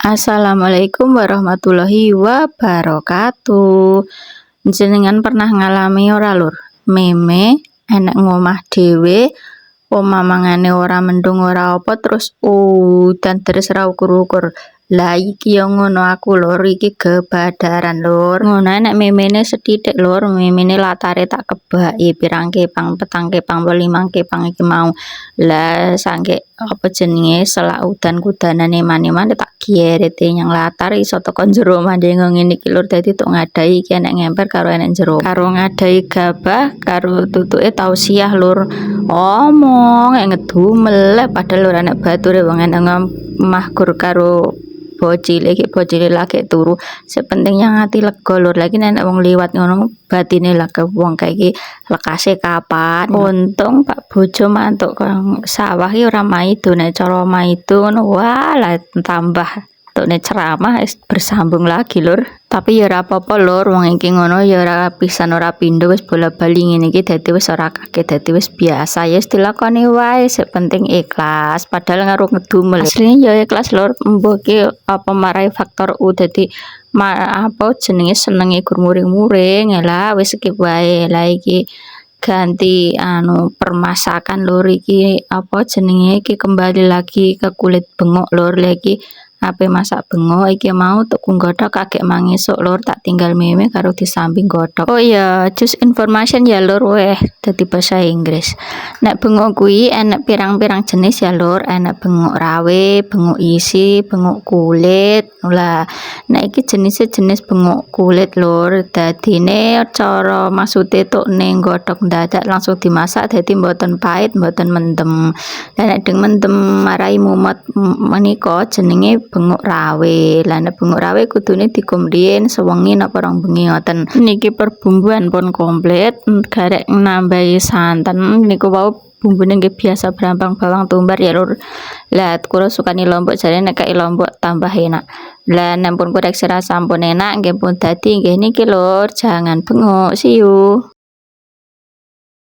Assalamualaikum warahmatullahi wabarakatuh. Jenengan pernah ngalami ora lur? Meme enek ngomah dhewe, omah mangane ora mendung ora apa terus udan deres ra ukur-ukur. Lah iki yo ngono aku lur, iki kebadaran lur. Ngono nek memene sethithik lur, memene latare tak kebaki pirang kepang, petang kepang, 5 kepang iki mau. Lah sangke apa jenenge selak udan-udanan eman-eman tak gierete nyang latar iso teko jero mande ngene iki lur, dadi tok ngadai iki enek ngemper karo enek jero. Karo ngadai gabah karo tutuke tausiah lur. Omong ngedumel padahal lur enek bature wong enek mahgur karo bocile lagi turu sepenting yang ati lega lur, lagi nek wong liwat ngono batine lagi wong kayak iki lekase kapan. Untung Pak bojo mantuk kang sawah iki ora maido, nek cara maido ngono walah tambah nek ceramah bersambung lagi lur. Tapi ya ora apa-apa lur, wong iki ngono ya ora pisan ora pindho wis bola-bali ngene iki dadi wis ora kaget, dadi wis biasa ya wis dilakoni wae, sing penting ikhlas. Padahal ngaruh ngedumel. Asline ya ikhlas lur, mbok ki apa marai faktor U dadi apa jenenge senenge gur muring-muring lah wis skip wae. Lah iki ganti permasakan lur, iki apa jenenge iki kembali lagi ke kulit bengok lur. Lagi ape masak bengok iki mau tuku godhog kakek mangisuk lur, tak tinggal meme karo di samping godhog. Oh iya, just information ya lur, dadi bahasa Inggris. Nek bengok kuwi enek pirang-pirang jenis ya lur, enek bengok rawe, bengok isi, bengok kulit. Lah nek iki jenis bengok kulit lur, dadine cara maksude tok ning godhog ndadak langsung dimasak dadi mboten pahit, mboten mendem. Lah nek deng mendem marai mumet menika jenenge bengok rawe. Lah nek bengok rawe kudune dikum riyin sewengi napa rong bengi ngoten. Niki perbumbuan pun komplit, garek nambahi santen niku wau bumbune nggih biasa brambang bawang tumbar ya lur. Lah kula sukani lombok jare nek kaya lombok tambah enak. Lah nek pun koreksi rasa sampun enak nggih pun dadi nggih niki lur, jangan bengok. See you.